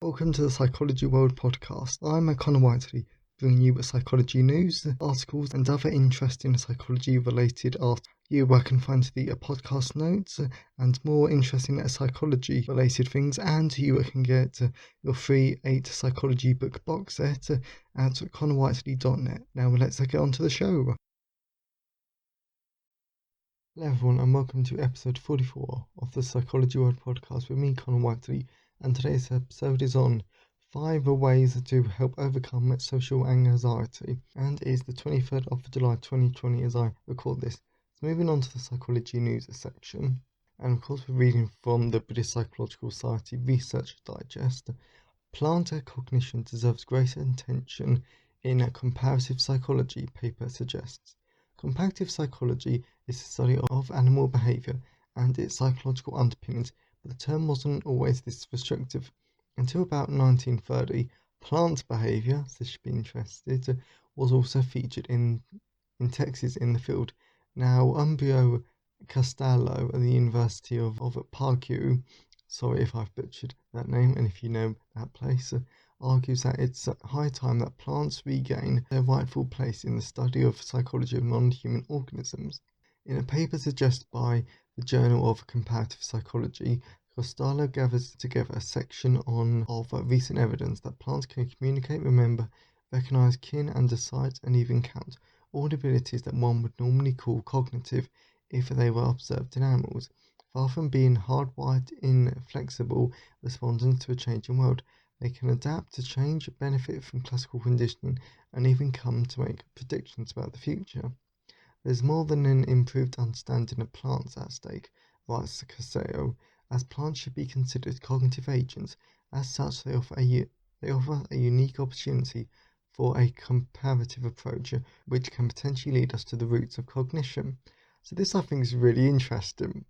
Welcome to the Psychology World podcast. I'm Connor Whiteley, bringing you psychology news, articles, and other interesting psychology-related articles. Where I can find the podcast notes and more interesting psychology-related things, and you can get your free 8 psychology book box set at connorwhiteley.net. Now let's get on to the show. Hello everyone, and welcome to episode 44 of the Psychology World podcast with me, Connor Whiteley, and today's episode is on 5 ways to help overcome social anxiety, and it is the 23rd of July 2020 as I record this. So moving on to the psychology news section, and of course we're reading from the British Psychological Society Research Digest. Plant cognition deserves greater attention in a comparative psychology, paper suggests. Comparative psychology is the study of animal behaviour and its psychological underpinnings, but the term wasn't always this restrictive. Until about 1930, plant behaviour, so you should be interested, was also featured in texts in the field. Now, Umbrio Castello at the University of Purdue, sorry if I've butchered that name, and if you know that place, argues that it's high time that plants regain their rightful place in the study of psychology of non-human organisms. In a paper suggested by the Journal of Comparative Psychology, Costello gathers together a section of recent evidence that plants can communicate, remember, recognize kin and decide and even count, all abilities that one would normally call cognitive if they were observed in animals. Far from being hardwired, inflexible respondents to a changing world, they can adapt to change, benefit from classical conditioning, and even come to make predictions about the future. There's more than an improved understanding of plants at stake, writes Costello, as plants should be considered cognitive agents. As such, they offer a unique opportunity for a comparative approach, which can potentially lead us to the roots of cognition. So this, I think, is really interesting.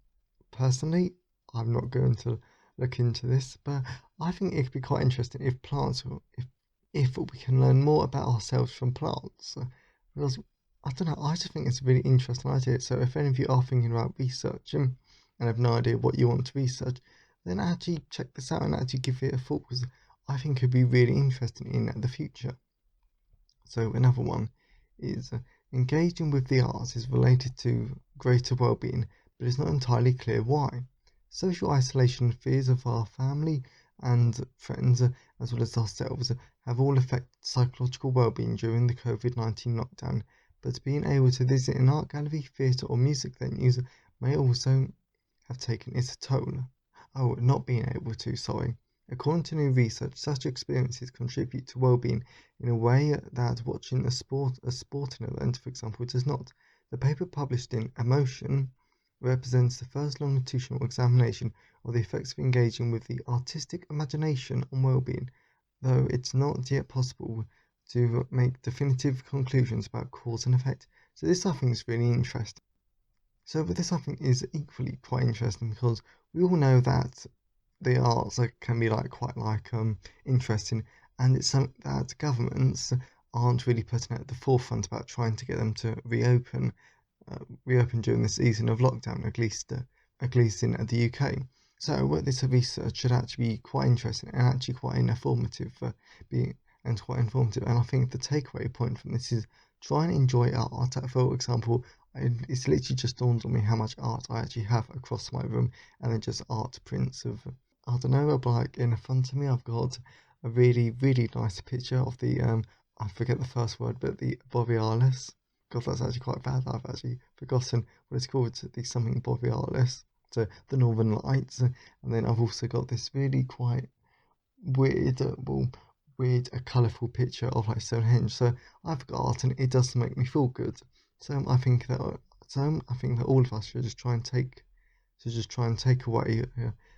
Personally, I'm not going to look into this, but I think it could be quite interesting if we can learn more about ourselves from plants. Because, I don't know, I just think it's a really interesting idea. So if any of you are thinking about researching and have no idea what you want to research, then actually check this out and actually give it a thought, because I think it could be really interesting in the future. So another one is engaging with the arts is related to greater well-being, but it's not entirely clear why. Social isolation and fears of our family and friends, as well as ourselves, have all affected psychological well-being during the COVID-19 lockdown, but being able to visit an art gallery, theatre or music venues may also have taken its toll. Not being able to, sorry. According to new research, such experiences contribute to well-being in a way that watching a sporting event, for example, does not. The paper published in Emotion represents the first longitudinal examination of the effects of engaging with the artistic imagination on well-being, though it's not yet possible to make definitive conclusions about cause and effect. So this, I think, is really interesting. So this, I think, is equally quite interesting, because we all know that the arts can be quite interesting, and it's something that governments aren't really putting at the forefront about trying to get them to reopen during this season of lockdown, at least in the UK. So this research should actually be quite interesting and actually quite informative, and I think the takeaway point from this is try and enjoy art. For example, it's literally just dawned on me how much art I actually have across my room, and then just art prints of, I don't know, in front of me I've got a really, really nice picture of the, I forget the first word, but the Borealis. God, that's actually quite bad. I've actually forgotten what it's called. It's something Borealis, so the Northern Lights. And then I've also got this really quite weird, colourful picture of Stonehenge. So I've got art, and it does make me feel good. So I think that all of us should just try and take away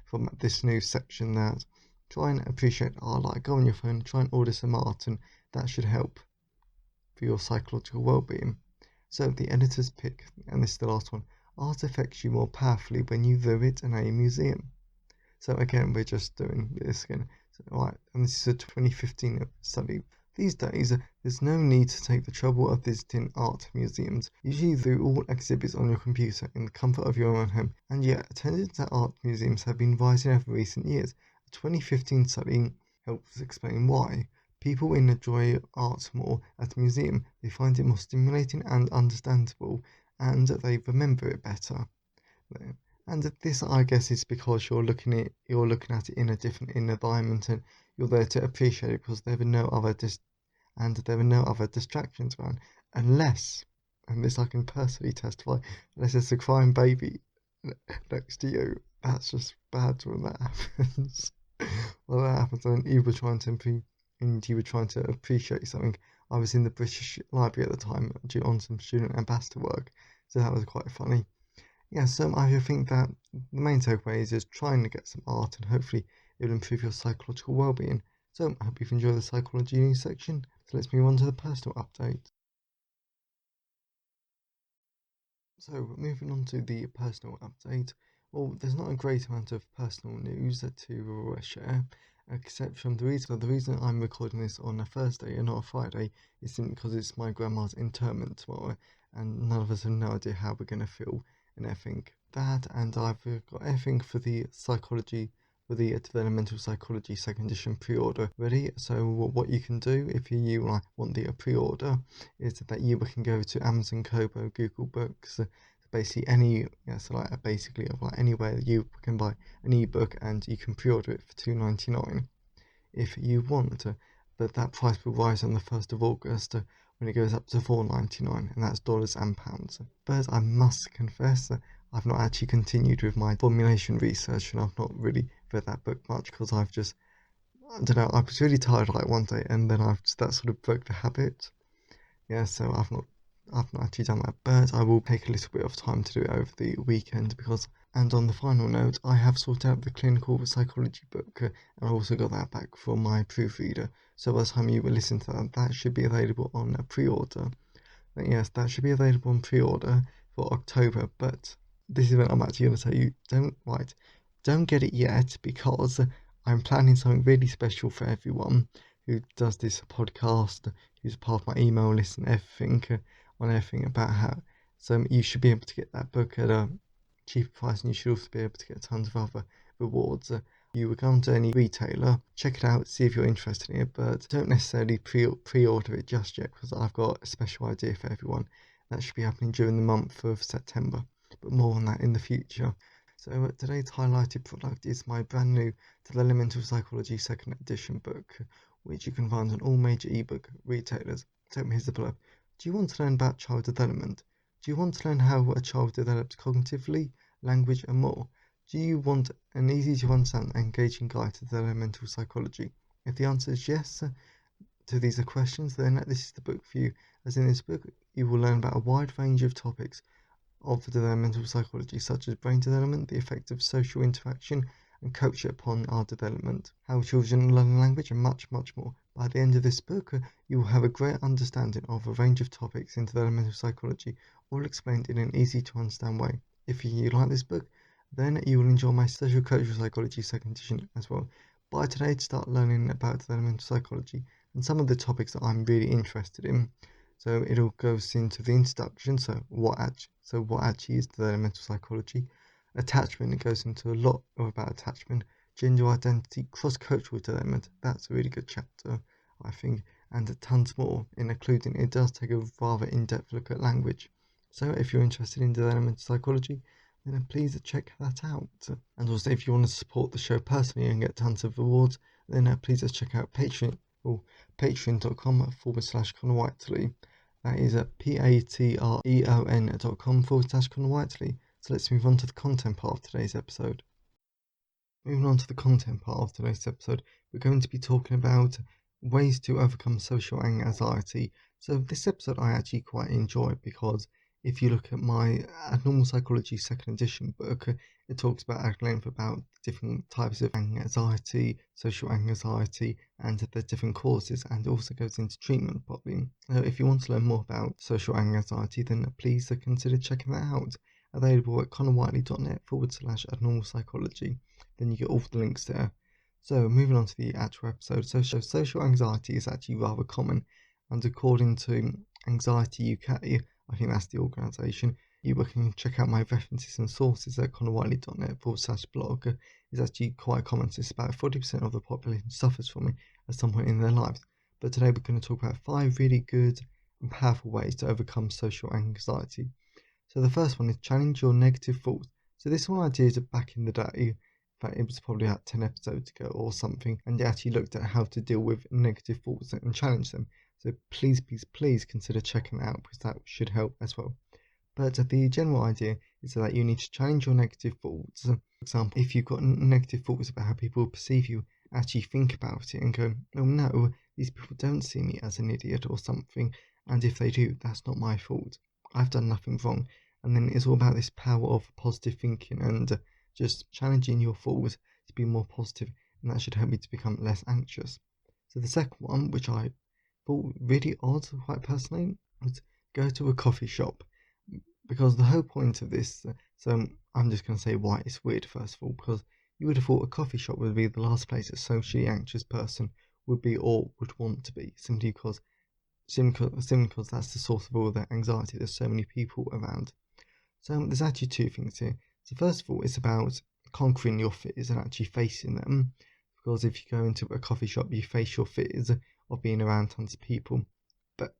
from this new section that try and appreciate art. Go on your phone, try and order some art, and that should help for your psychological well-being. So the editor's pick, and this is the last one: art affects you more powerfully when you view it in a museum. So again, we're just doing this again. So, and this is a 2015 study. These days, there's no need to take the trouble of visiting art museums. Usually through all exhibits on your computer in the comfort of your own home. And yet, attendance at art museums have been rising over recent years. A 2015 study helps explain why. People enjoy art more at a museum. They find it more stimulating and understandable, and they remember it better. And this, I guess, is because you're looking at it in a different environment, and you're there to appreciate it because there are no other distractions around, unless, and this I can personally testify, unless there's a crying baby next to you. That's just bad when that happens. Well, that happens when you were trying to appreciate something. I was in the British Library at the time on some student ambassador work, so that was quite funny. Yeah, so I think that the main takeaway is just trying to get some art, and hopefully it'll improve your psychological well-being. So I hope you've enjoyed the psychology news section. So let's move on to the personal update. So moving on to the personal update. Well, there's not a great amount of personal news to share, except from the reason I'm recording this on a Thursday and not a Friday is simply because it's my grandma's interment tomorrow, and none of us have no idea how we're going to feel and everything. That, and I've got everything for the developmental psychology second edition pre-order ready. So what you can do if you want the pre-order is that you can go to Amazon, Kobo, Google Books, basically anywhere you can buy an ebook, and you can pre-order it for $2.99 if you want. But that price will rise on the 1st of August when it goes up to $4.99, and that's dollars and pounds. But I must confess that I've not actually continued with my formulation research, and I've not really read that book much because I don't know, I was really tired one day, and then that sort of broke the habit. Yeah, so I've not actually done that, but I will take a little bit of time to do it over the weekend and on the final note, I have sorted out the clinical psychology book, and I also got that back from my proofreader. So by the time you will listen to that, that should be available on a pre-order. Yes, that should be available on pre-order for October, but this is when I'm actually going to tell you, don't get it yet, because I'm planning something really special for everyone who does this podcast, who's part of my email list and everything, on everything about how. So you should be able to get that book at a cheaper price, and you should also be able to get tons of other rewards. You would go to any retailer, check it out, see if you're interested in it, but don't necessarily pre-order it just yet, because I've got a special idea for everyone. That should be happening during the month of September, but more on that in the future. So today's highlighted product is my brand new Developmental Psychology second edition book, which you can find on all major ebook retailers. So here's the blurb. Do you want to learn about child development? Do you want to learn how a child develops cognitively, language and more? Do you want an easy to understand and engaging guide to developmental psychology? If the answer is yes to these questions, then this is the book for you. As in this book, you will learn about a wide range of topics of developmental psychology, such as brain development, the effect of social interaction and culture upon our development, how children learn language, and much, much more. By the end of this book, you will have a great understanding of a range of topics in developmental psychology, all explained in an easy to understand way. If you like this book, then you will enjoy my social cultural psychology second edition as well. Buy today to start learning about developmental psychology and some of the topics that I'm really interested in. So it all goes into the introduction, so what actually is developmental psychology. Attachment, it goes into a lot about attachment, gender identity, cross-cultural development. That's a really good chapter, I think, and tons more, including it does take a rather in-depth look at language. So if you're interested in developmental psychology, then please check that out. And also, if you want to support the show personally and get tons of rewards, then please just check out Patreon, or patreon.com/Connor Whiteley. That is at patreon.com/Connor Whiteley. So let's move on to the content part of today's episode. Moving on to the content part of today's episode, we're going to be talking about ways to overcome social anxiety. So this episode I actually quite enjoy, because if you look at my Abnormal Psychology second edition book, it talks at length about different types of anxiety, social anxiety, and the different causes, and it also goes into treatment probably. So if you want to learn more about social anxiety, then please consider checking that out. Available at connorwhiteley.net/abnormal psychology. Then you get all the links there. So moving on to the actual episode. So social anxiety is actually rather common, and according to Anxiety UK, I think that's the organisation, You can check out my references and sources at connorwhiteley.net/blog. It's actually quite common, so it's about 40% of the population suffers from it at some point in their lives. But today we're going to talk about 5 really good and powerful ways to overcome social anxiety. So the first one is challenge your negative thoughts. So this one I did back in the day. In fact, it was probably about 10 episodes ago or something, and it actually looked at how to deal with negative thoughts and challenge them. So please consider checking it out, because that should help as well. But the general idea is that you need to challenge your negative thoughts. For example, if you've got negative thoughts about how people perceive you, actually think about it and go, oh no, these people don't see me as an idiot or something, and if they do, that's not my fault. I've done nothing wrong. And then it's all about this power of positive thinking and just challenging your thoughts to be more positive, and that should help you to become less anxious. So the second one, which I thought really odd, quite personally, was go to a coffee shop. Because the whole point of this, so I'm just going to say why it's weird first of all, because you would have thought a coffee shop would be the last place a socially anxious person would be or would want to be, simply because that's the source of all their anxiety. There's so many people around. So there's actually two things here. So first of all, it's about conquering your fears and actually facing them, because if you go into a coffee shop, you face your fears of being around tons of people. But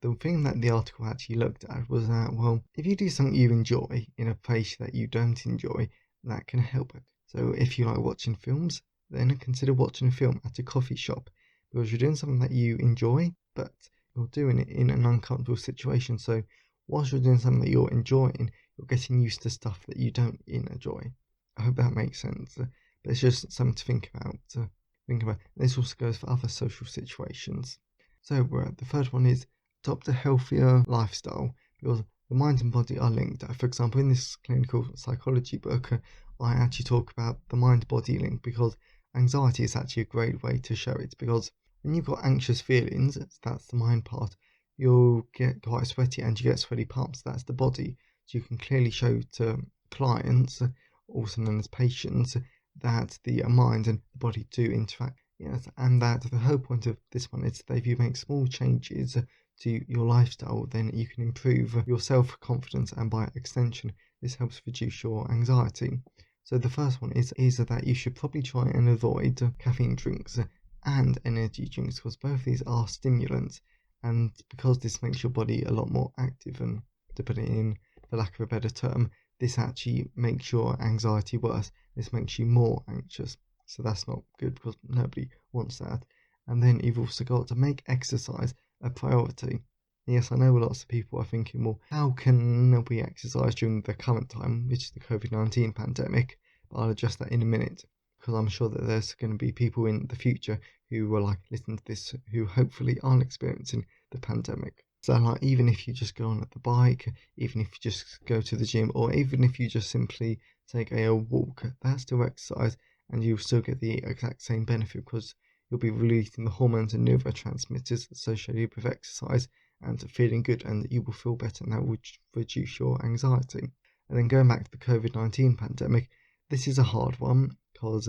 the thing that the article actually looked at was that, well, if you do something you enjoy in a place that you don't enjoy, that can help it. So if you like watching films, then consider watching a film at a coffee shop, because you're doing something that you enjoy, but you're doing it in an uncomfortable situation. So whilst you're doing something that you're enjoying, you're getting used to stuff that you don't enjoy. I hope that makes sense. But it's just something to think about. This also goes for other social situations. So the third one is adopt a healthier lifestyle, because the mind and body are linked. For example, in this clinical psychology book, I actually talk about the mind-body link, because anxiety is actually a great way to show it. Because when you've got anxious feelings, that's the mind part, you'll get quite sweaty and you get sweaty palms, that's the body. So you can clearly show to clients, also known as patients, that the mind and the body do interact. Yes, and that the whole point of this one is that if you make small changes to your lifestyle, then you can improve your self-confidence, and by extension, this helps reduce your anxiety. So the first one is that you should probably try and avoid caffeine drinks and energy drinks, because both these are stimulants, and because this makes your body a lot more active, and to put it in, for lack of a better term, this actually makes your anxiety worse. This makes you more anxious. So that's not good, because nobody wants that. And then you've also got to make exercise a priority. Yes, I know lots of people are thinking, well, how can we exercise during the current time, which is the COVID-19 pandemic? But I'll address that in a minute, because I'm sure that there's going to be people in the future who will listen to this, who hopefully aren't experiencing the pandemic. So even if you just go on the bike, even if you just go to the gym, or even if you just simply take a walk, that's still exercise, and you'll still get the exact same benefit, because you'll be releasing the hormones and neurotransmitters associated with exercise and feeling good, and you will feel better, and that will reduce your anxiety. And then going back to the COVID-19 pandemic, this is a hard one, because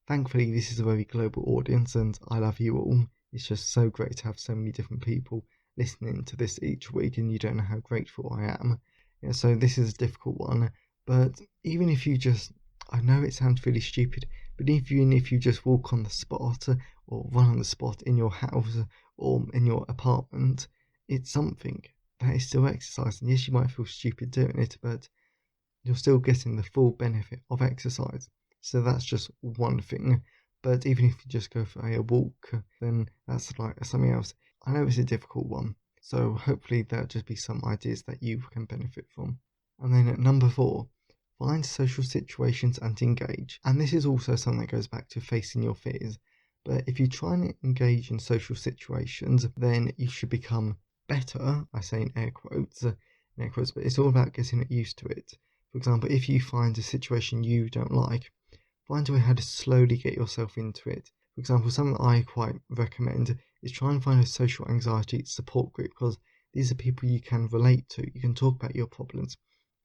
thankfully this is a very global audience, and I love you all. It's just so great to have so many different people listening to this each week, and you don't know how grateful I am. Yeah, so this is a difficult one, but even if you just, I know it sounds really stupid, but even if you just walk on the spot or run on the spot in your house or in your apartment, it's something that is still exercise. And yes, you might feel stupid doing it, but you're still getting the full benefit of exercise. So that's just one thing. But even if you just go for a walk, then that's something else. I know it's a difficult one, so hopefully there'll just be some ideas that you can benefit from. And then at number 4, find social situations and engage. And this is also something that goes back to facing your fears. But if you try and engage in social situations, then you should become better. I say in air quotes, but it's all about getting used to it. For example, if you find a situation you don't like, find a way how to slowly get yourself into it. For example, something I quite recommend is try and find a social anxiety support group, because these are people you can relate to. You can talk about your problems,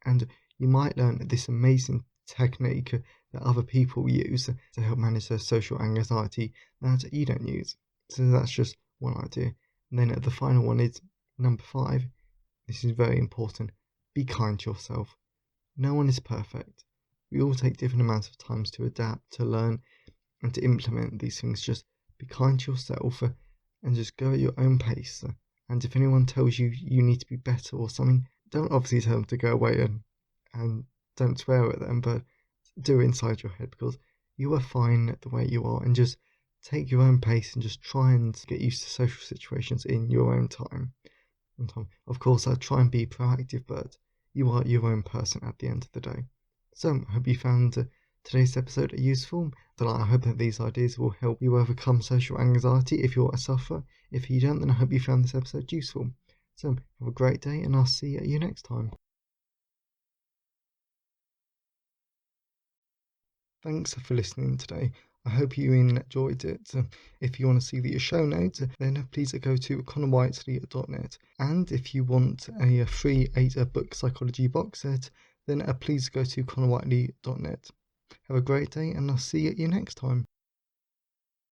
and you might learn this amazing technique that other people use to help manage their social anxiety that you don't use. So that's just one idea. And then the final one is number 5. This is very important. be kind to yourself. No one is perfect. We all take different amounts of times to adapt, to learn, and to implement these things. Just be kind to yourself and just go at your own pace. And if anyone tells you you need to be better or something, don't obviously tell them to go away and don't swear at them, but do it inside your head, because you are fine the way you are, and just take your own pace and just try and get used to social situations in your own time. Of course, I try and be proactive, but you are your own person at the end of the day. So, I hope you found today's episode useful. I hope that these ideas will help you overcome social anxiety if you're a sufferer. If you don't, then I hope you found this episode useful. So, have a great day, and I'll see you next time. Thanks for listening today. I hope you enjoyed it. If you want to see the show notes, then please go to connorwhiteley.net. And if you want a free 8-book psychology box set, then please go to connorwhiteley.net. Have a great day, and I'll see you next time.